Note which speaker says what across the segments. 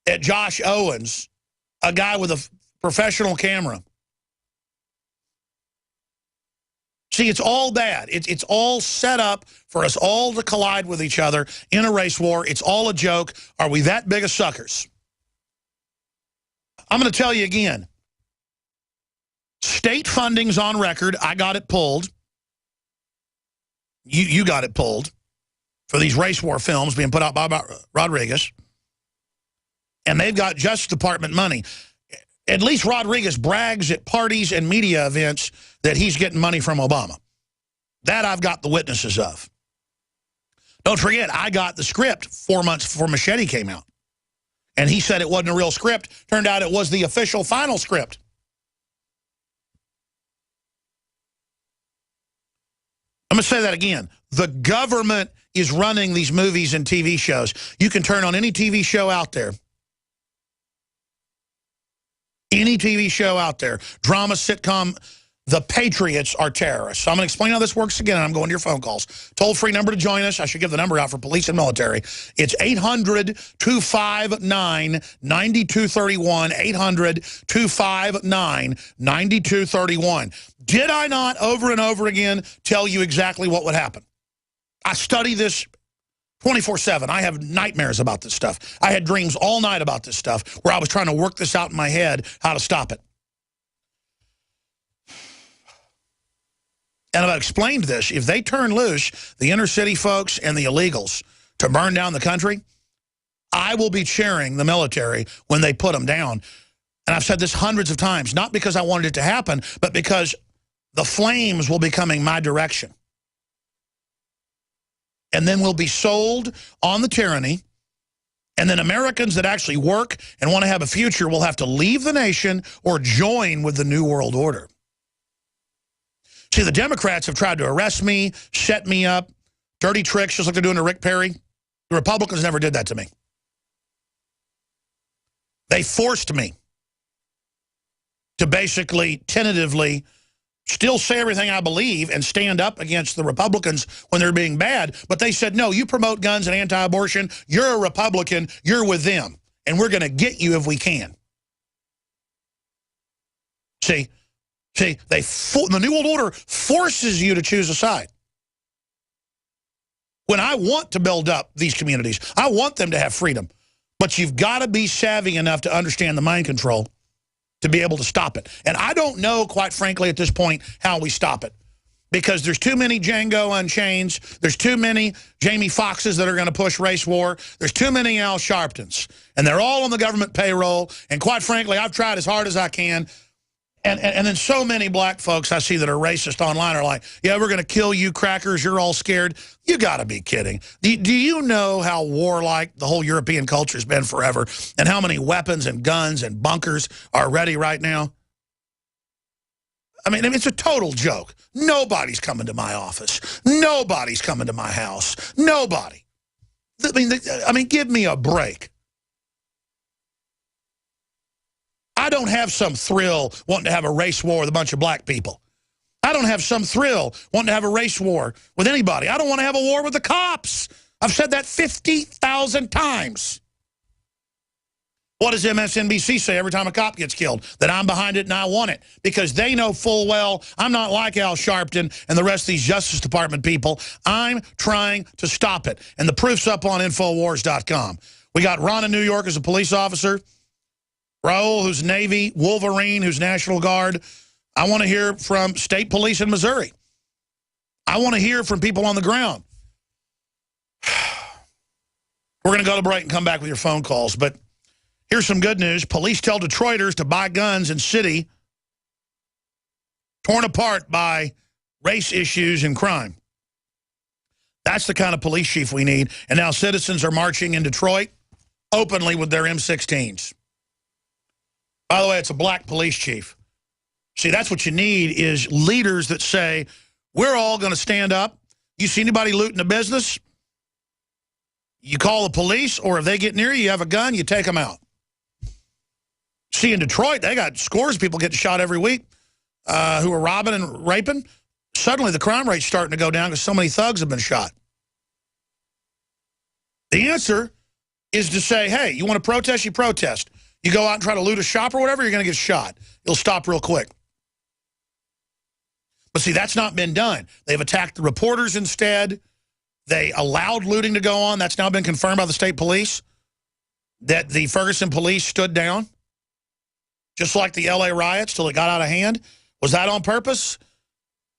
Speaker 1: at Josh Owens, a guy with a professional camera. See, it's all bad. It's all set up for us all to collide with each other in a race war. It's all a joke. Are we that big of suckers? I'm going to tell you again. State funding's on record. I got it pulled. You got it pulled for these race war films being put out by Rodriguez. And they've got Justice Department money. At least Rodriguez brags at parties and media events that he's getting money from Obama. That I've got the witnesses of. Don't forget, I got the script 4 months before Machete came out. And he said it wasn't a real script. Turned out it was the official final script. I'm going to say that again. The government is running these movies and TV shows. You can turn on any TV show out there. Any TV show out there. Drama, sitcom. The Patriots are terrorists. So I'm going to explain how this works again, and I'm going to your phone calls. Toll-free number to join us. I should give the number out for police and military. It's 800-259-9231. 800-259-9231. Did I not over and over again tell you exactly what would happen? I study this 24/7. I have nightmares about this stuff. I had dreams all night about this stuff where I was trying to work this out in my head, how to stop it. And I've explained this. If they turn loose the inner city folks and the illegals to burn down the country, I will be cheering the military when they put them down. And I've said this hundreds of times, not because I wanted it to happen, but because the flames will be coming my direction. And then we'll be sold on the tyranny. And then Americans that actually work and want to have a future will have to leave the nation or join with the New World Order. See, the Democrats have tried to arrest me, set me up, dirty tricks, just like they're doing to Rick Perry. The Republicans never did that to me. They forced me to basically, tentatively, still say everything I believe and stand up against the Republicans when they're being bad. But they said, no, you promote guns and anti-abortion. You're a Republican. You're with them. And we're going to get you if we can. See, the New World Order forces you to choose a side. When I want to build up these communities, I want them to have freedom. But you've got to be savvy enough to understand the mind control to be able to stop it. And I don't know, quite frankly, at this point, how we stop it. Because there's too many Django Unchained. There's too many Jamie Foxxes that are going to push race war. There's too many Al Sharptons. And they're all on the government payroll. And quite frankly, I've tried as hard as I can. And then so many black folks I see that are racist online are like, yeah, we're going to kill you crackers. You're all scared. You got to be kidding. Do you know how warlike the whole European culture has been forever and how many weapons and guns and bunkers are ready right now? I mean, it's a total joke. Nobody's coming to my office. Nobody's coming to my house. Nobody. I mean, give me a break. I don't have some thrill wanting to have a race war with a bunch of black people. I don't have some thrill wanting to have a race war with anybody. I don't want to have a war with the cops. I've said that 50,000 times. What does MSNBC say every time a cop gets killed? That I'm behind it and I want it. Because they know full well I'm not like Al Sharpton and the rest of these Justice Department people. I'm trying to stop it. And the proof's up on Infowars.com. We got Ron in New York as a police officer. Raul, who's Navy, Wolverine, who's National Guard. I want to hear from state police in Missouri. I want to hear from people on the ground. We're going to go to break and come back with your phone calls. But here's some good news. Police tell Detroiters to buy guns in city torn apart by race issues and crime. That's the kind of police chief we need. And now citizens are marching in Detroit openly with their M16s. By the way, it's a black police chief. See, that's what you need is leaders that say, we're all going to stand up. You see anybody looting a business? You call the police, or if they get near you, you have a gun, you take them out. See, in Detroit, they got scores of people getting shot every week who are robbing and raping. Suddenly, the crime rate's starting to go down because so many thugs have been shot. The answer is to say, hey, you want to protest, you protest. You go out and try to loot a shop or whatever, you're going to get shot. It'll stop real quick. But see, that's not been done. They've attacked the reporters instead. They allowed looting to go on. That's now been confirmed by the state police, that the Ferguson police stood down, just like the LA riots till it got out of hand. Was that on purpose?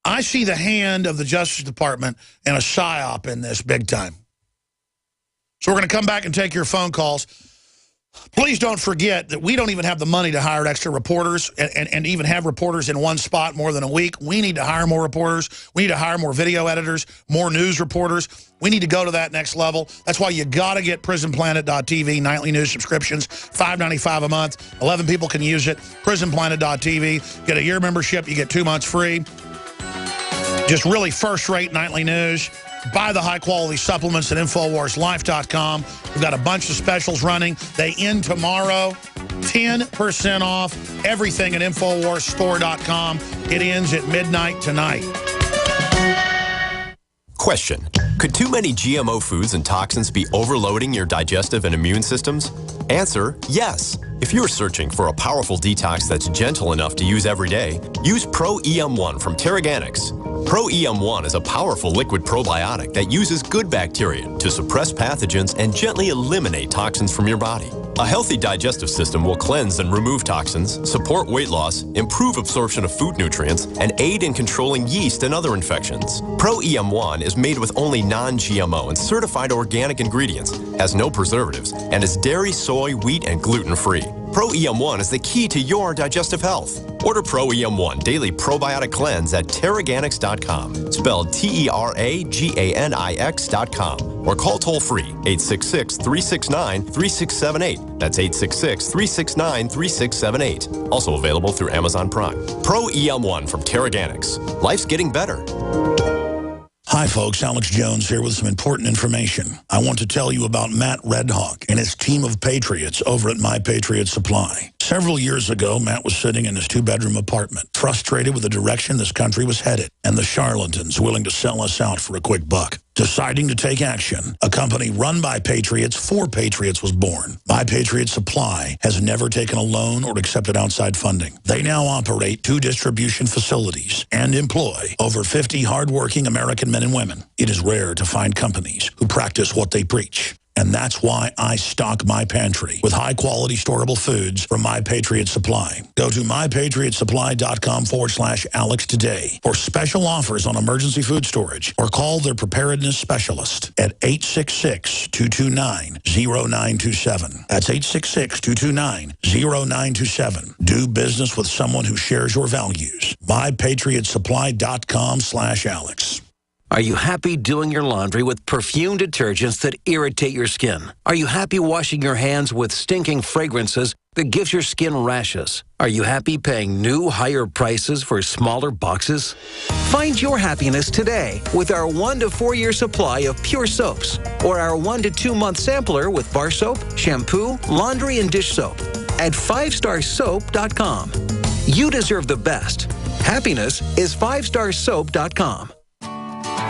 Speaker 1: I see the hand of the Justice Department and a psyop in this big time. So we're going to come back and take your phone calls. Please don't forget that we don't even have the money to hire extra reporters and even have reporters in one spot more than a week. We need to hire more reporters. We need to hire more video editors, more news reporters. We need to go to that next level. That's why you got to get PrisonPlanet.tv, nightly news subscriptions, $5.95 a month. 11 people can use it. PrisonPlanet.tv. Get a year membership. You get 2 months free. Just really first-rate nightly news. Buy the high-quality supplements at InfoWarsLife.com. We've got a bunch of specials running. They end tomorrow. 10% off everything at InfoWarsStore.com. It ends at midnight tonight.
Speaker 2: Question: could too many GMO foods and toxins be overloading your digestive and immune systems? Answer: yes. If you're searching for a powerful detox that's gentle enough to use every day, use Pro-EM1 from Teraganix. Pro-EM1 is a powerful liquid probiotic that uses good bacteria to suppress pathogens and gently eliminate toxins from your body. A healthy digestive system will cleanse and remove toxins, support weight loss, improve absorption of food nutrients, and aid in controlling yeast and other infections. Pro-EM1 is made with only non-GMO and certified organic ingredients, has no preservatives, and is dairy, soy, wheat, and gluten-free. Pro-EM1 is the key to your digestive health. Order Pro-EM1 Daily Probiotic Cleanse at Teraganix.com, spelled Teraganix.com, or call toll-free 866-369-3678. That's 866-369-3678. Also available through Amazon Prime. Pro-EM1 from Teraganix. Life's getting better.
Speaker 1: Hi, folks. Alex Jones here with some important information. I want to tell you about Matt Redhawk and his team of patriots over at My Patriot Supply. Several years ago, Matt was sitting in his 2-bedroom apartment, frustrated with the direction this country was headed and the charlatans willing to sell us out for a quick buck. Deciding to take action, a company run by patriots for patriots was born. My Patriot Supply has never taken a loan or accepted outside funding. They now operate 2 distribution facilities and employ over 50 hardworking American men and women. It is rare to find companies who practice what they preach. And that's why I stock my pantry with high-quality storable foods from My Patriot Supply. Go to mypatriotsupply.com/Alex today for special offers on emergency food storage, or call their preparedness specialist at 866-229-0927. That's 866-229-0927. Do business with someone who shares your values. mypatriotsupply.com/Alex.
Speaker 3: Are you happy doing your laundry with perfume detergents that irritate your skin? Are you happy washing your hands with stinking fragrances that gives your skin rashes? Are you happy paying new, higher prices for smaller boxes? Find your happiness today with our 1 to 4 year supply of pure soaps, or our 1 to 2 month sampler with bar soap, shampoo, laundry, and dish soap at 5starsoap.com. You deserve the best. Happiness is 5starsoap.com.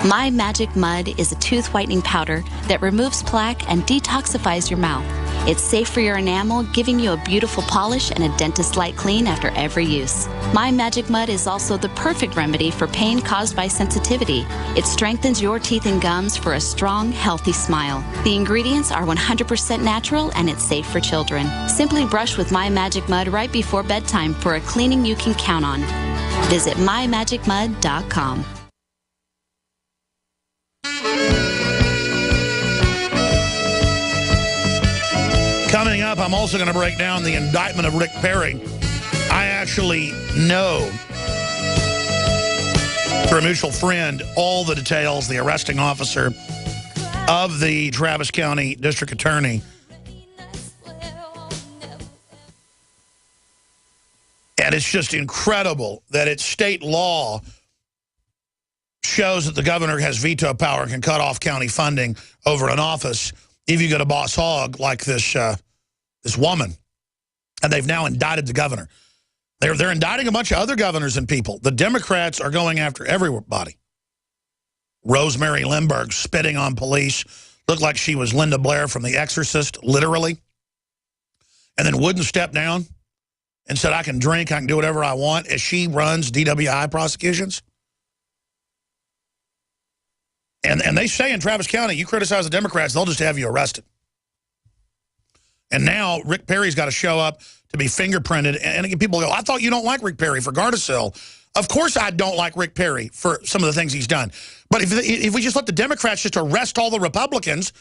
Speaker 4: My Magic Mud is a tooth whitening powder that removes plaque and detoxifies your mouth. It's safe for your enamel, giving you a beautiful polish and a dentist-like clean after every use. My Magic Mud is also the perfect remedy for pain caused by sensitivity. It strengthens your teeth and gums for a strong, healthy smile. The ingredients are 100% natural and it's safe for children. Simply brush with My Magic Mud right before bedtime for a cleaning you can count on. Visit mymagicmud.com.
Speaker 1: Coming up, I'm also going to break down the indictment of Rick Perry. I actually know, through a mutual friend, all the details, the arresting officer of the Travis County District Attorney. And it's just incredible that it's state law shows that the governor has veto power and can cut off county funding over an office if you get a boss hog like this woman. And they've now indicted the governor. They're indicting a bunch of other governors and people. The Democrats are going after everybody. Rosemary Lindbergh spitting on police, looked like she was Linda Blair from The Exorcist, literally, and then wouldn't step down and said, I can drink, I can do whatever I want, as she runs DWI prosecutions. And they say in Travis County, you criticize the Democrats, they'll just have you arrested. And now Rick Perry's got to show up to be fingerprinted. And again, people go, I thought you don't like Rick Perry for Gardasil. Of course I don't like Rick Perry for some of the things he's done. But if we just let the Democrats just arrest all the Republicans,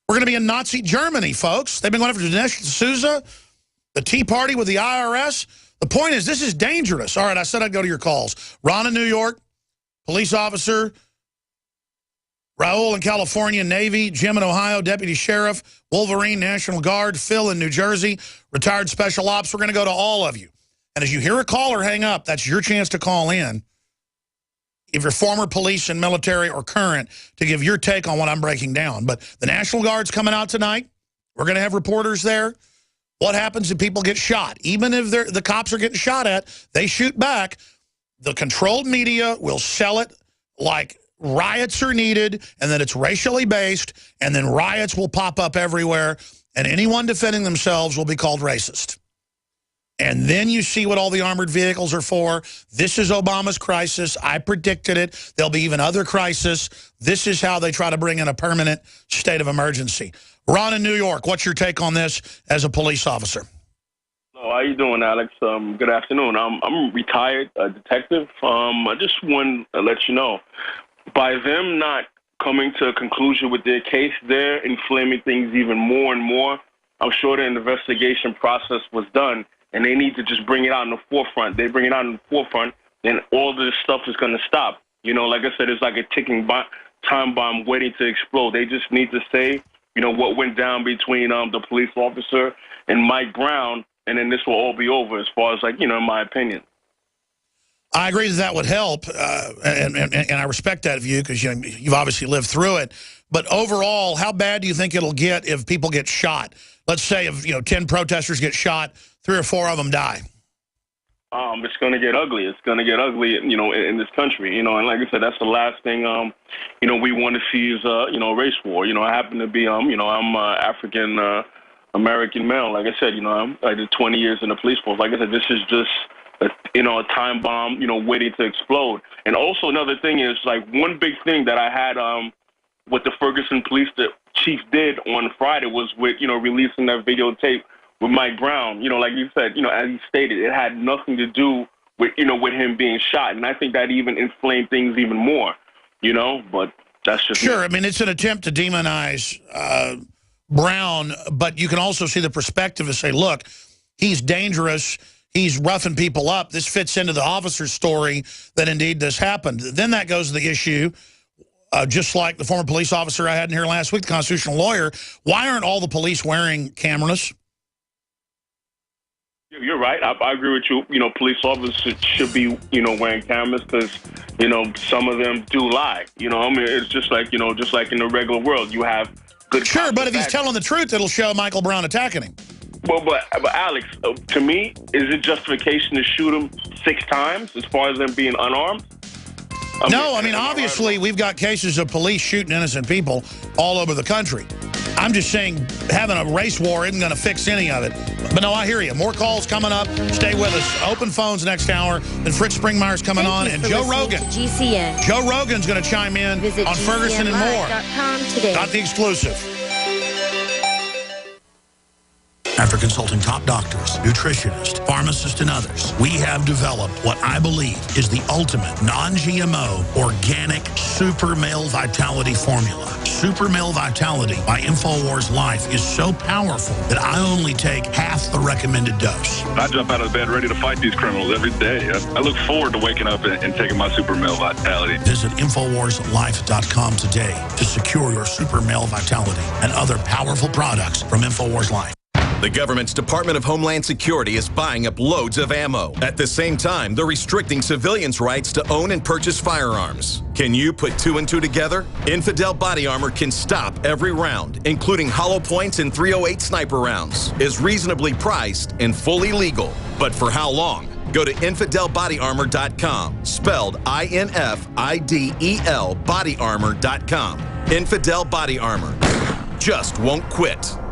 Speaker 1: we're going to be in Nazi Germany, folks. They've been going after Dinesh D'Souza, the Tea Party with the IRS. The point is, this is dangerous. All right, I said I'd go to your calls. Ron in New York, police officer. Raul in California, Navy. Jim in Ohio, Deputy Sheriff. Wolverine, National Guard. Phil in New Jersey, retired Special Ops. We're going to go to all of you. And as you hear a caller hang up, that's your chance to call in. If you're former police and military or current, to give your take on what I'm breaking down. But the National Guard's coming out tonight. We're going to have reporters there. What happens if people get shot? Even if the cops are getting shot at, they shoot back. The controlled media will sell it like riots are needed, and that it's racially based, and then riots will pop up everywhere, and anyone defending themselves will be called racist. And then you see what all the armored vehicles are for. This is Obama's crisis. I predicted it. There'll be even other crises. This is how they try to bring in a permanent state of emergency. Ron in New York, what's your take on this as a police officer?
Speaker 5: How you doing, Alex? Good afternoon. I'm a retired detective. I just want to let you know, by them not coming to a conclusion with their case, they're inflaming things even more and more. I'm sure the investigation process was done, and they need to just bring it out in the forefront. They bring it out in the forefront, then all this stuff is going to stop. You know, like I said, it's like a ticking time bomb waiting to explode. They just need to say, you know, what went down between the police officer and Mike Brown, and then this will all be over as far as, like, you know, in my opinion.
Speaker 1: I agree that would help, and I respect that view because you've obviously lived through it. But overall, how bad do you think it'll get if people get shot? Let's say if 10 protesters get shot, 3 or 4 of them die.
Speaker 5: It's going to get ugly. It's going to get ugly, you know, in this country. You know, and like I said, that's the last thing, you know, we want to see is, you know, a race war. You know, I happen to be, you know, I'm African American male. Like I said, you know, I did 20 years in the police force. Like I said, this is just a time bomb, you know, waiting to explode. And also another thing is, like, one big thing that I had what the Ferguson police chief did on Friday was with, you know, releasing that videotape with Mike Brown. You know, like you said, you know, as he stated, it had nothing to do with, you know, with him being shot. And I think that even inflamed things even more, you know, but that's just...
Speaker 1: Sure, I mean, it's an attempt to demonize Brown, but you can also see the perspective to say, look, he's dangerous. He's roughing people up. This fits into the officer's story that indeed this happened. Then that goes to the issue, just like the former police officer I had in here last week, the constitutional lawyer, why aren't all the police wearing cameras?
Speaker 5: You're right. I agree with you. You know, police officers should be, you know, wearing cameras because, you know, some of them do lie. You know, I mean, it's just like, you know, just like in the regular world, you have good...
Speaker 1: Sure, but if he's telling the truth, it'll show Michael Brown attacking him.
Speaker 5: Well, but Alex, to me, is it justification to shoot him 6 times as far as them being unarmed?
Speaker 1: I mean, obviously, we've got cases of police shooting innocent people all over the country. I'm just saying having a race war isn't going to fix any of it. But no, I hear you. More calls coming up. Stay with us. Open phones next hour. Then Fritz Springmeier's coming on. And Joe Rogan. Joe Rogan's going to chime in on Ferguson and more. Got the exclusive. After consulting top doctors, nutritionists, pharmacists, and others, we have developed what I believe is the ultimate non-GMO organic Super Male Vitality formula. Super Male Vitality by InfoWars Life is so powerful that I only take half the recommended dose.
Speaker 6: I jump out of bed ready to fight these criminals every day. I look forward to waking up and taking my Super Male Vitality.
Speaker 1: Visit InfoWarsLife.com today to secure your Super Male Vitality and other powerful products from InfoWars Life.
Speaker 7: The government's Department of Homeland Security is buying up loads of ammo. At the same time, they're restricting civilians' rights to own and purchase firearms. Can you put 2 and 2 together? Infidel Body Armor can stop every round, including hollow points and .308 sniper rounds, is reasonably priced and fully legal. But for how long? Go to InfidelBodyArmor.com, spelled INFIDEL bodyarmor.com. Infidel Body Armor. just won't quit.